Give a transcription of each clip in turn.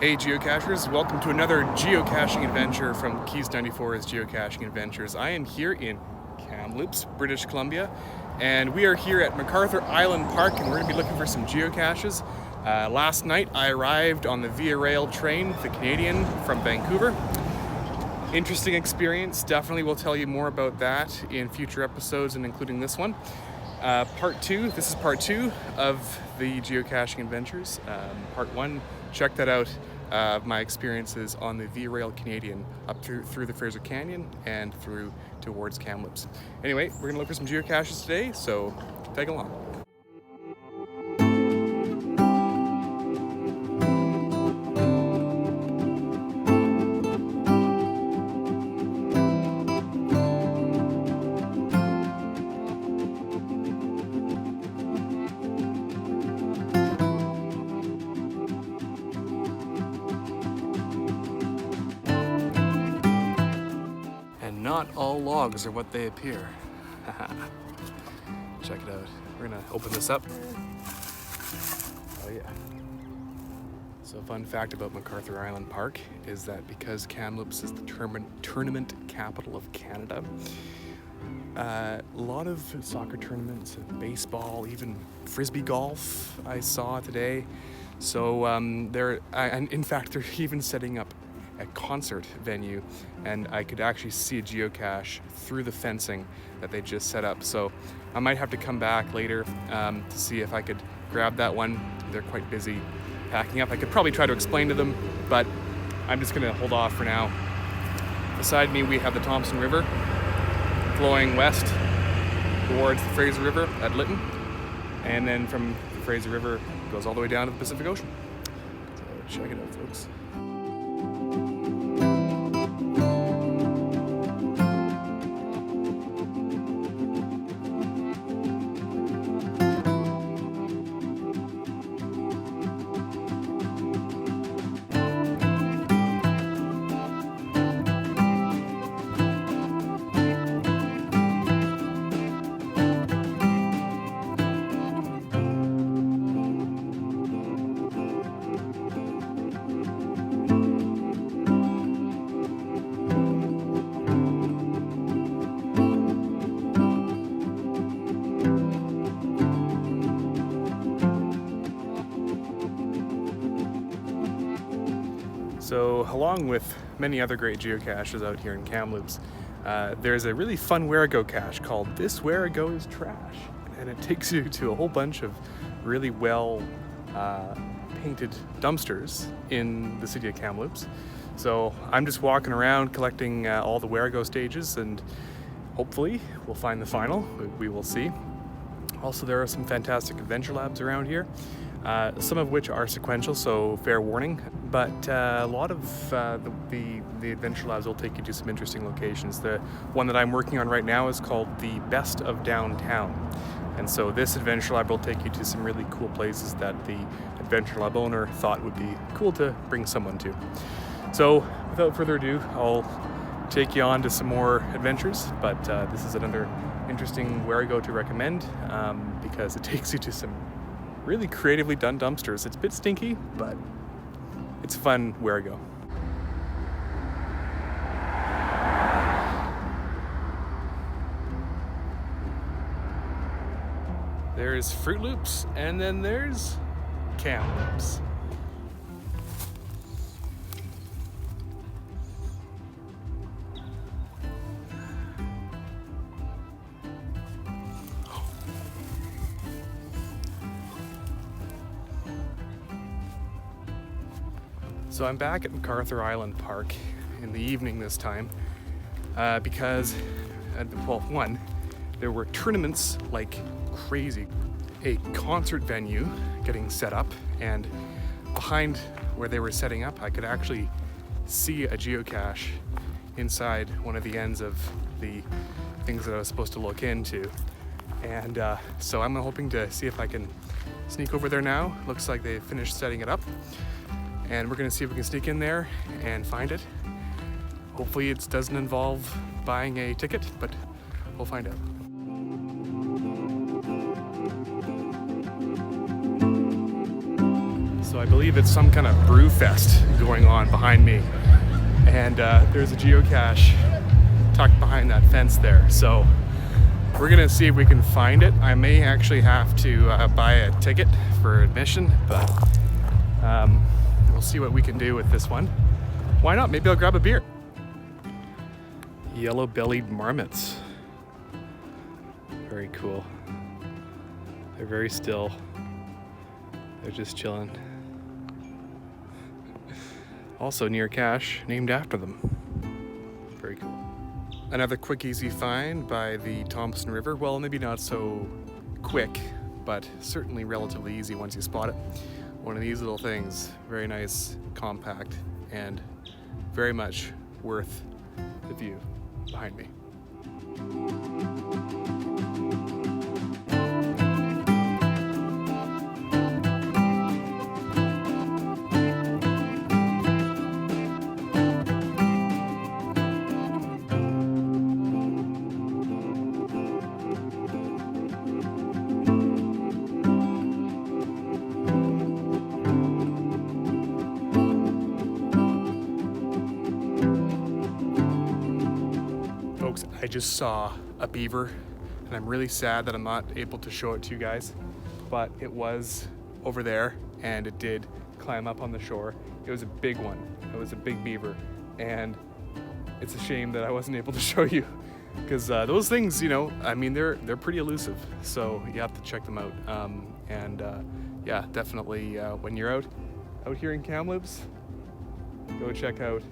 Hey geocachers, welcome to another geocaching adventure from Keats94's Geocaching Adventures. I am here in Kamloops, British Columbia, and we are here at MacArthur Island Park, and we're going to be looking for some geocaches. Last night I arrived on the Via Rail train, the Canadian, from Vancouver. Interesting experience, definitely will tell you more about that in future episodes and including this one. This is part two of the geocaching adventures. Part one, check that out. My experiences on the Via Rail Canadian up through the Fraser Canyon and through towards Kamloops. Anyway, we're gonna look for some geocaches today, so tag along. Not all logs are what they appear. Check it out. We're gonna open this up. Oh yeah. So a fun fact about MacArthur Island Park is that because Kamloops is the tournament capital of Canada, a lot of soccer tournaments, baseball, even frisbee golf I saw today. So and in fact they're even setting up a concert venue, and I could actually see a geocache through the fencing that they just set up. So I might have to come back later to see if I could grab that one. They're quite busy packing up. I could probably try to explain to them, but I'm just gonna hold off for now. Beside me we have the Thompson River flowing west towards the Fraser River at Lytton, and then from the Fraser River it goes all the way down to the Pacific Ocean. So check it out, folks. So along with many other great geocaches out here in Kamloops, there's a really fun where-go cache called This Where-Go is Trash. And it takes you to a whole bunch of really well painted dumpsters in the city of Kamloops. So I'm just walking around collecting all the where-go stages, and hopefully we'll find the final. We will see. Also, there are some fantastic adventure labs around here. Some of which are sequential, so fair warning, but a lot of the adventure labs will take you to some interesting locations. The one that I'm working on right now is called the Best of Downtown, and so this adventure lab will take you to some really cool places that the adventure lab owner thought would be cool to bring someone to. So without further ado, I'll take you on to some more adventures, but this is another interesting where-go to recommend because it takes you to some really creatively done dumpsters. It's a bit stinky, but it's fun where-go. There's Fruit Loops, and then there's Kamloops. So I'm back at MacArthur Island Park in the evening this time because, one, there were tournaments like crazy. A concert venue getting set up, and behind where they were setting up, I could actually see a geocache inside one of the ends of the things that I was supposed to look into. And so I'm hoping to see if I can sneak over there now. Looks like they finished setting it up. And we're gonna see if we can sneak in there and find it. Hopefully it doesn't involve buying a ticket, but we'll find out. So So I believe it's some kind of brew fest going on behind me. And there's a geocache tucked behind that fence there. So we're gonna see if we can find it. I may actually have to buy a ticket for admission, but we'll see what we can do with this one. Why not? Maybe I'll grab a beer. Yellow-bellied marmots. Very cool. They're very still. They're just chilling. Also near a cache named after them. Very cool. Another quick, easy find by the Thompson River. Well, maybe not so quick, but certainly relatively easy once you spot it. One of these little things, very nice, compact, and very much worth the view behind me. Folks, I just saw a beaver, and I'm really sad that I'm not able to show it to you guys, but it was over there, and it did climb up on the shore. It was a big one. It was a big beaver, and it's a shame that I wasn't able to show you, because those things, you know, I mean, they're pretty elusive, so you have to check them out. Yeah, definitely when you're out here in Kamloops, go check out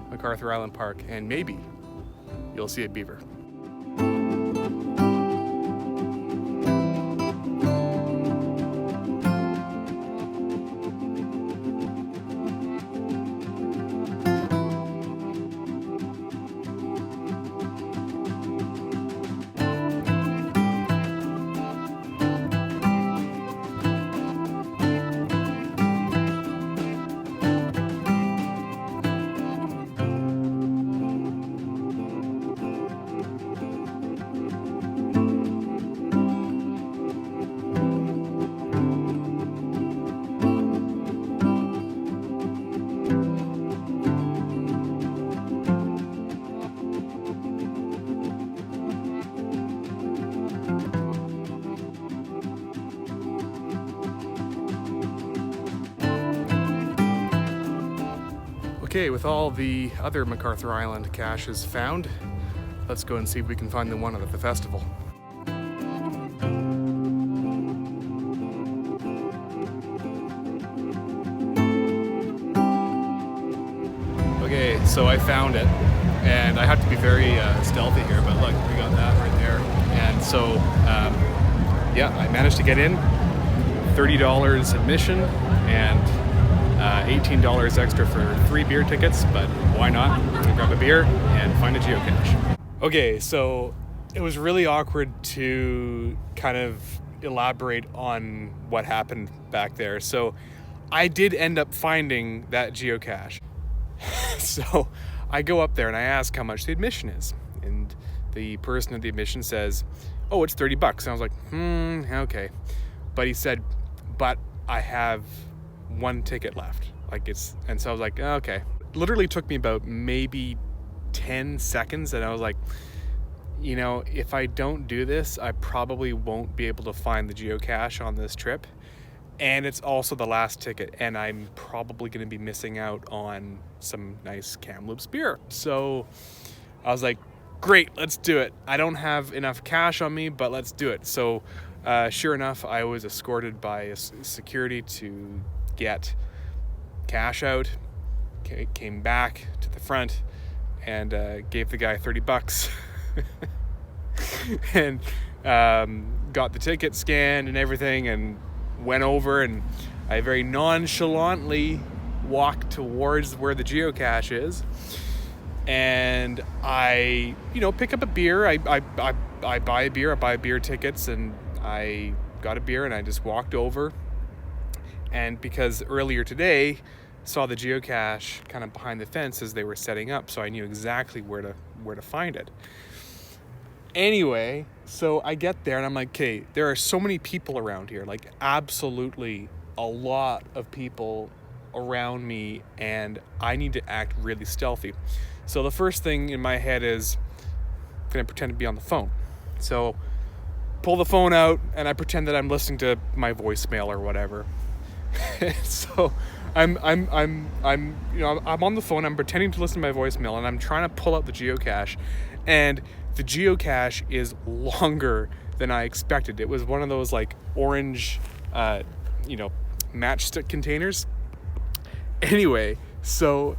MacArthur Island Park, and maybe you'll see a beaver. Okay, with all the other MacArthur Island caches found, let's go and see if we can find the one at the festival. Okay, so I found it, and I have to be very stealthy here, but look, we got that right there. And so, yeah, I managed to get in, $30 admission, and $18 extra for 3 beer tickets, but why not? Grab a beer and find a geocache. Okay, so it was really awkward to kind of elaborate on what happened back there. So I did end up finding that geocache. So I go up there and I ask how much the admission is. And the person at the admission says, oh, it's $30. And I was like, okay. But he said, but I have 1 ticket left. And so I was like, okay. It literally took me about maybe 10 seconds, and I was like, you know, if I don't do this, I probably won't be able to find the geocache on this trip. And it's also the last ticket, and I'm probably gonna be missing out on some nice Kamloops beer. So I was like, great, let's do it. I don't have enough cash on me, but let's do it. So sure enough, I was escorted by a security to get cash out, came back to the front, and gave the guy $30 and got the ticket scanned and everything, and went over, and I very nonchalantly walked towards where the geocache is, and I, you know, pick up a beer. I buy a beer. I buy beer tickets, and I got a beer, and I just walked over. And because earlier today, saw the geocache kind of behind the fence as they were setting up, so I knew exactly where to find it. Anyway, so I get there and I'm like, okay, there are so many people around here, like absolutely a lot of people around me and I need to act really stealthy. So the first thing in my head is, I'm gonna pretend to be on the phone. So pull the phone out and I pretend that I'm listening to my voicemail or whatever. So I'm on the phone, I'm pretending to listen to my voicemail, and I'm trying to pull out the geocache, and the geocache is longer than I expected. It was one of those like orange matchstick containers. Anyway, so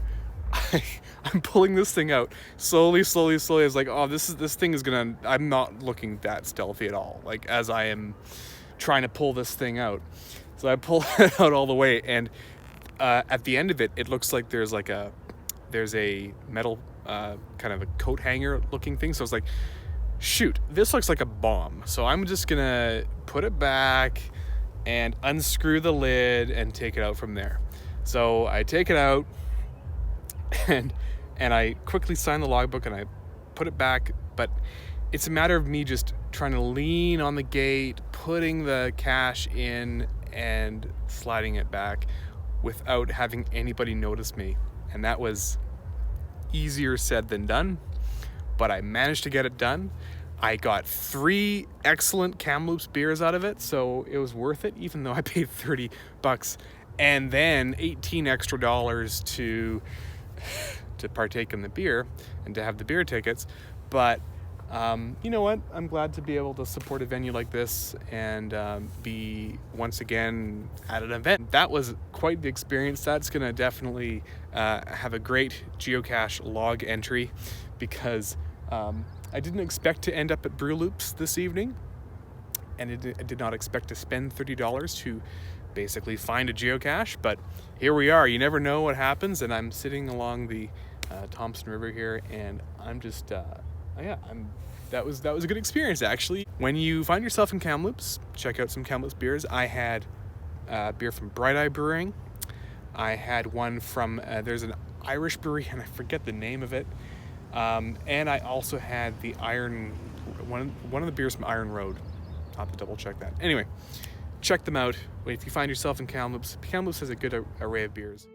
I'm pulling this thing out slowly. I was like, oh, this thing is gonna, I'm not looking that stealthy at all, like, as I am trying to pull this thing out. So I pull it out all the way, and at the end of it, it looks like there's a metal kind of a coat hanger looking thing. So I was like, shoot, this looks like a bomb. So I'm just gonna put it back and unscrew the lid and take it out from there. So I take it out and I quickly sign the logbook and I put it back, but it's a matter of me just trying to lean on the gate, putting the cache in and sliding it back without having anybody notice me. And that was easier said than done, but I managed to get it done. I got 3 excellent Kamloops beers out of it, so it was worth it, even though I paid $30 and then $18 extra to partake in the beer and to have the beer tickets. But you know what? I'm glad to be able to support a venue like this and be once again at an event. That was quite the experience. That's going to definitely have a great geocache log entry, because I didn't expect to end up at Kamloops this evening, and I did not expect to spend $30 to basically find a geocache, but here we are. You never know what happens, and I'm sitting along the Thompson River here, and I'm just that was a good experience, actually. When you find yourself in Kamloops, check out some Kamloops beers. I had beer from Eye Brewing. I had one from there's an Irish brewery, and I forget the name of it. And I also had the one of the beers from Iron Road. I'll have to double check that. Anyway, check them out if you find yourself in Kamloops. Kamloops has a good array of beers.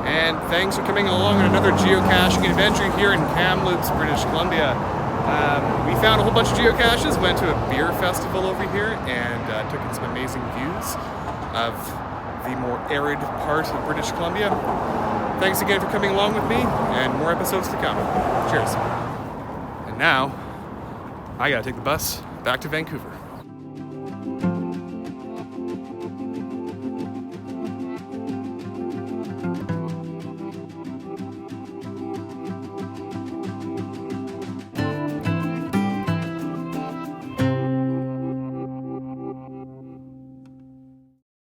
And thanks for coming along on another geocaching adventure here in Kamloops, British Columbia. We found a whole bunch of geocaches, went to a beer festival over here, and took in some amazing views of the more arid part of British Columbia. Thanks again for coming along with me, and more episodes to come. Cheers. And now, I gotta take the bus back to Vancouver.